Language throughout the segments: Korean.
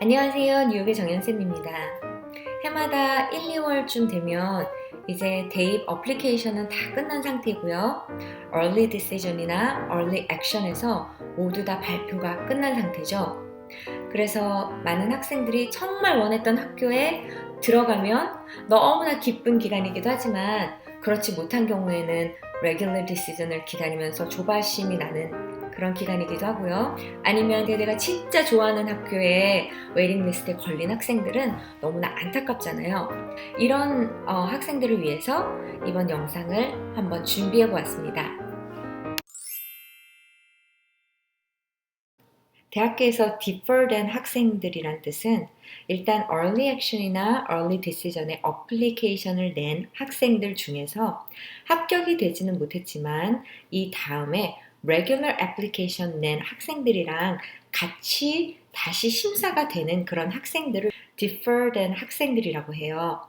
안녕하세요. 뉴욕의 정연쌤입니다. 해마다 1, 2월쯤 되면 이제 대입 어플리케이션은 다 끝난 상태고요. Early Decision이나 Early Action에서 모두 다 발표가 끝난 상태죠. 그래서 많은 학생들이 정말 원했던 학교에 들어가면 너무나 기쁜 기간이기도 하지만 그렇지 못한 경우에는 Regular Decision을 기다리면서 조바심이 나는 그런 기간이기도 하고요. 아니면 내가 진짜 좋아하는 학교에 웨이팅 리스트에 걸린 학생들은 너무나 안타깝잖아요. 이런 학생들을 위해서 이번 영상을 한번 준비해 보았습니다. 대학교에서 deferred 학생들이란 뜻은 일단 early action이나 early decision에 어플리케이션을 낸 학생들 중에서 합격이 되지는 못했지만 이 다음에 regular application 낸 학생들이랑 같이 다시 심사가 되는 그런 학생들을 deferred 학생들이라고 해요.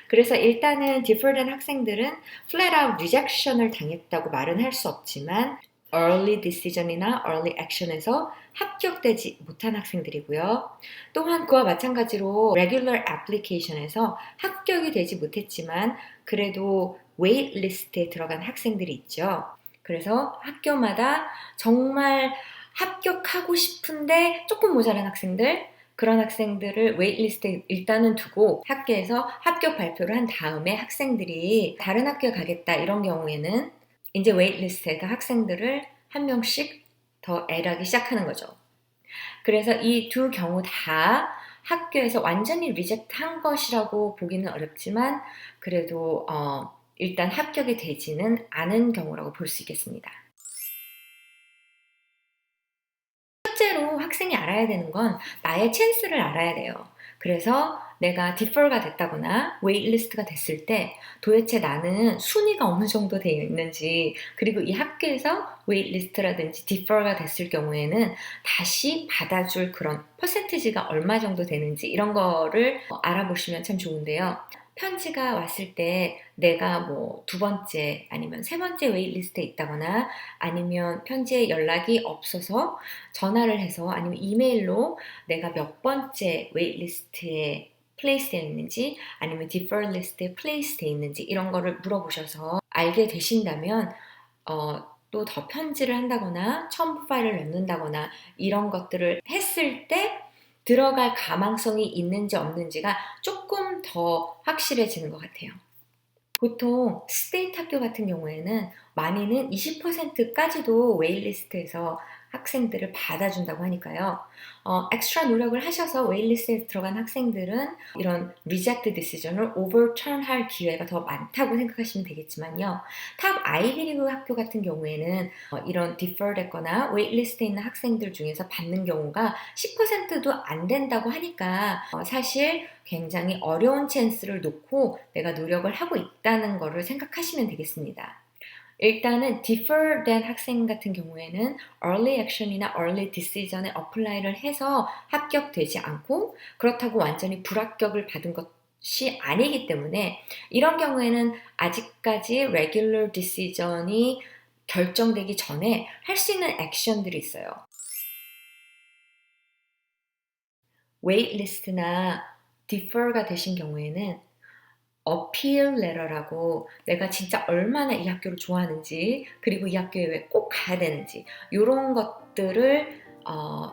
그래서 일단은 deferred 학생들은 flat out rejection을 당했다고 말은 할 수 없지만 early decision이나 early action에서 합격되지 못한 학생들이고요. 또한 그와 마찬가지로 regular application에서 합격이 되지 못했지만 그래도 wait list에 들어간 학생들이 있죠. 그래서 학교마다 정말 합격하고 싶은데 조금 모자란 학생들, 그런 학생들을 웨이트리스트에 일단은 두고 학교에서 합격 발표를 한 다음에 학생들이 다른 학교에 가겠다 이런 경우에는 이제 웨이트리스트에다 학생들을 한 명씩 더 애드하기 시작하는 거죠. 그래서 이 두 경우 다 학교에서 완전히 리젝트 한 것이라고 보기는 어렵지만 그래도 일단 합격이 되지는 않은 경우라고 볼 수 있겠습니다. 첫째로 학생이 알아야 되는 건 나의 찬스를 알아야 돼요. 그래서 내가 디퍼가 됐다거나 웨이트리스트가 됐을 때 도대체 나는 순위가 어느 정도 되어 있는지, 그리고 이 학교에서 웨이트리스트라든지 디퍼가 됐을 경우에는 다시 받아줄 그런 퍼센티지가 얼마 정도 되는지 이런 거를 알아보시면 참 좋은데요. 편지가 왔을 때 내가 뭐 두 번째 아니면 세 번째 웨이트리스트에 있다거나 아니면 편지에 연락이 없어서 전화를 해서 아니면 이메일로 내가 몇 번째 웨이트리스트에 플레이스 되어 있는지 아니면 디퍼 리스트에 플레이스 되어 있는지 이런 거를 물어보셔서 알게 되신다면 또 더 편지를 한다거나 첨부 파일을 넣는다거나 이런 것들을 했을 때 들어갈 가망성이 있는지 없는지가 조금 더 확실해지는 것 같아요. 보통 스테이트 학교 같은 경우에는 많이는 20%까지도 웨이리스트에서 학생들을 받아준다고 하니까요. 엑스트라 노력을 하셔서 웨이리스트에 들어간 학생들은 이런 리젝트 디시전을 오버턴 할 기회가 더 많다고 생각하시면 되겠지만요. 탑 아이비리그 학교 같은 경우에는 이런 디퍼 됐거나 웨이리스트에 있는 학생들 중에서 받는 경우가 10%도 안 된다고 하니까 사실 굉장히 어려운 찬스를 놓고 내가 노력을 하고 있다는 거를 생각하시면 되겠습니다. 일단은 defer 된 학생 같은 경우에는 early action이나 early decision에 어플라이를 해서 합격되지 않고 그렇다고 완전히 불합격을 받은 것이 아니기 때문에 이런 경우에는 아직까지 regular decision이 결정되기 전에 할 수 있는 액션들이 있어요. 웨이트리스트나 defer가 되신 경우에는 어필 레터라고 내가 진짜 얼마나 이 학교를 좋아하는지 그리고 이 학교에 왜 꼭 가야 되는지 이런 것들을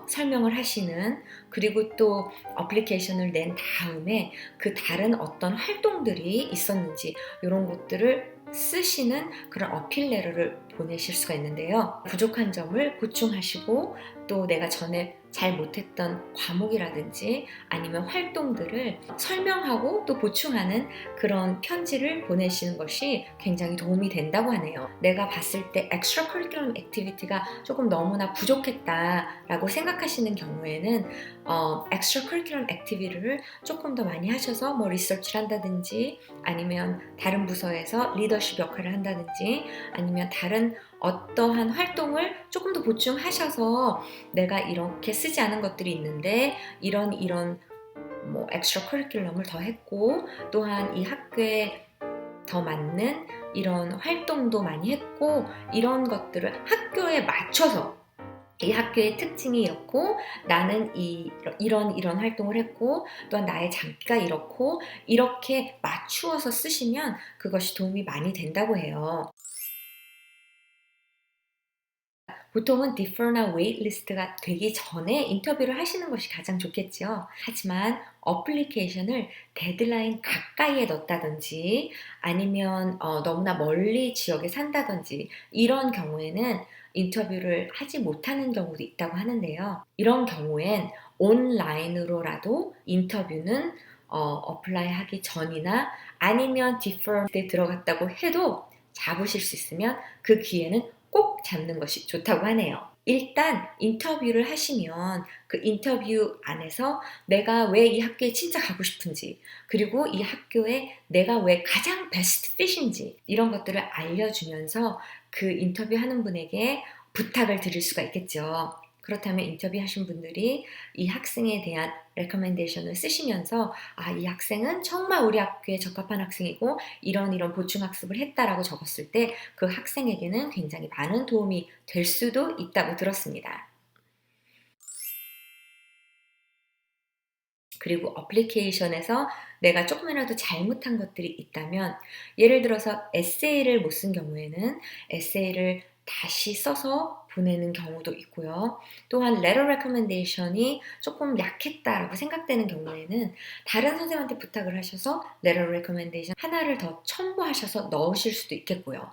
설명을 하시는, 그리고 또 어플리케이션을 낸 다음에 그 다른 어떤 활동들이 있었는지 이런 것들을 쓰시는 그런 어필 레터를 보내실 수가 있는데요. 부족한 점을 보충하시고 또 내가 전에 잘 못했던 과목이라든지 아니면 활동들을 설명하고 또 보충하는 그런 편지를 보내시는 것이 굉장히 도움이 된다고 하네요. 내가 봤을 때 extra curriculum activity가 조금 너무나 부족했다라고 생각하시는 경우에는 extra curriculum activity를 조금 더 많이 하셔서 뭐 리서치를 한다든지 아니면 다른 부서에서 리더십 역할을 한다든지 아니면 다른 어떠한 활동을 조금 더 보충하셔서 내가 이렇게 쓰지 않은 것들이 있는데 이런 뭐 엑스트라 커리큘럼을 더 했고 또한 이 학교에 더 맞는 이런 활동도 많이 했고 이런 것들을 학교에 맞춰서 이 학교의 특징이 이렇고 나는 이런 활동을 했고 또한 나의 장기가 이렇고 이렇게 맞추어서 쓰시면 그것이 도움이 많이 된다고 해요. 보통은 디퍼나 웨이트리스트가 되기 전에 인터뷰를 하시는 것이 가장 좋겠죠. 하지만 어플리케이션을 데드라인 가까이에 넣었다든지 아니면 너무나 멀리 지역에 산다든지 이런 경우에는 인터뷰를 하지 못하는 경우도 있다고 하는데요. 이런 경우엔 온라인으로라도 인터뷰는 어플라이 하기 전이나 아니면 디퍼 때 들어갔다고 해도 잡으실 수 있으면 그 기회는 꼭 잡는 것이 좋다고 하네요. 일단 인터뷰를 하시면 그 인터뷰 안에서 내가 왜 이 학교에 진짜 가고 싶은지 그리고 이 학교에 내가 왜 가장 베스트 핏인지 이런 것들을 알려주면서 그 인터뷰하는 분에게 부탁을 드릴 수가 있겠죠. 그렇다면 인터뷰하신 분들이 이 학생에 대한 레커멘데이션을 쓰시면서 이 학생은 정말 우리 학교에 적합한 학생이고 이런 보충 학습을 했다라고 적었을 때 그 학생에게는 굉장히 많은 도움이 될 수도 있다고 들었습니다. 그리고 어플리케이션에서 내가 조금이라도 잘못한 것들이 있다면 예를 들어서 에세이를 못 쓴 경우에는 에세이를 다시 써서 보내는 경우도 있고요. 또한 letter recommendation이 조금 약했다라고 생각되는 경우에는 다른 선생님한테 부탁을 하셔서 letter recommendation 하나를 더 첨부하셔서 넣으실 수도 있겠고요.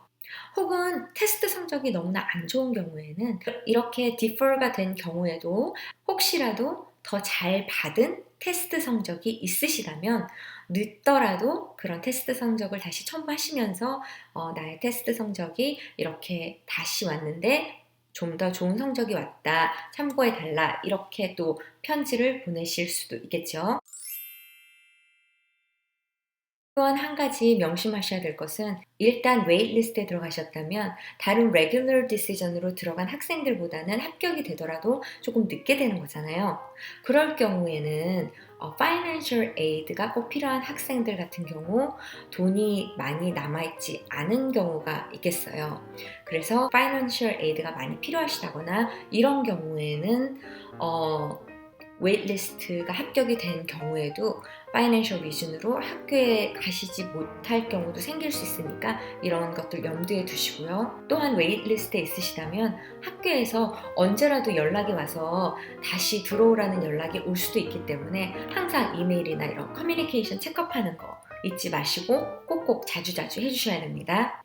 혹은 테스트 성적이 너무나 안 좋은 경우에는 이렇게 디퍼가 된 경우에도 혹시라도 더 잘 받은 테스트 성적이 있으시다면 늦더라도 그런 테스트 성적을 다시 첨부하시면서 나의 테스트 성적이 이렇게 다시 왔는데 좀 더 좋은 성적이 왔다, 참고해 달라 이렇게 또 편지를 보내실 수도 있겠죠. 또한 한 가지 명심하셔야 될 것은 일단 웨이트리스트에 들어가셨다면 다른 레귤러 디시전으로 들어간 학생들보다는 합격이 되더라도 조금 늦게 되는 거잖아요. 그럴 경우에는 파이낸셜 에이드가 꼭 필요한 학생들 같은 경우 돈이 많이 남아있지 않은 경우가 있겠어요. 그래서 파이낸셜 에이드가 많이 필요하시다거나 이런 경우에는 웨이트리스트가 합격이 된 경우에도 파이낸셜 리즌으로 학교에 가시지 못할 경우도 생길 수 있으니까 이런 것들 염두에 두시고요. 또한 웨이트리스트에 있으시다면 학교에서 언제라도 연락이 와서 다시 들어오라는 연락이 올 수도 있기 때문에 항상 이메일이나 이런 커뮤니케이션 체크업하는 거 잊지 마시고 꼭꼭 자주자주 해주셔야 됩니다.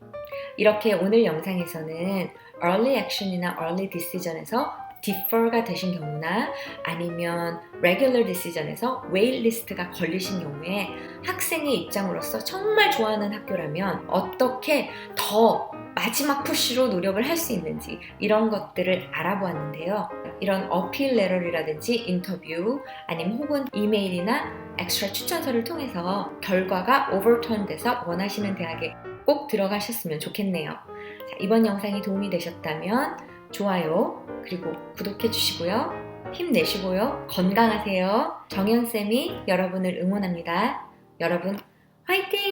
이렇게 오늘 영상에서는 early action이나 early decision에서 defer가 되신 경우나 아니면 regular decision에서 waitlist가 걸리신 경우에 학생의 입장으로서 정말 좋아하는 학교라면 어떻게 더 마지막 푸시로 노력을 할 수 있는지 이런 것들을 알아보았는데요. 이런 어필 레터라든지 인터뷰 아니면 혹은 이메일이나 엑스트라 추천서를 통해서 결과가 오버턴 돼서 원하시는 대학에 꼭 들어가셨으면 좋겠네요. 자, 이번 영상이 도움이 되셨다면 좋아요 그리고 구독해 주시고요. 힘내시고요. 건강하세요. 정연쌤이 여러분을 응원합니다. 여러분 화이팅!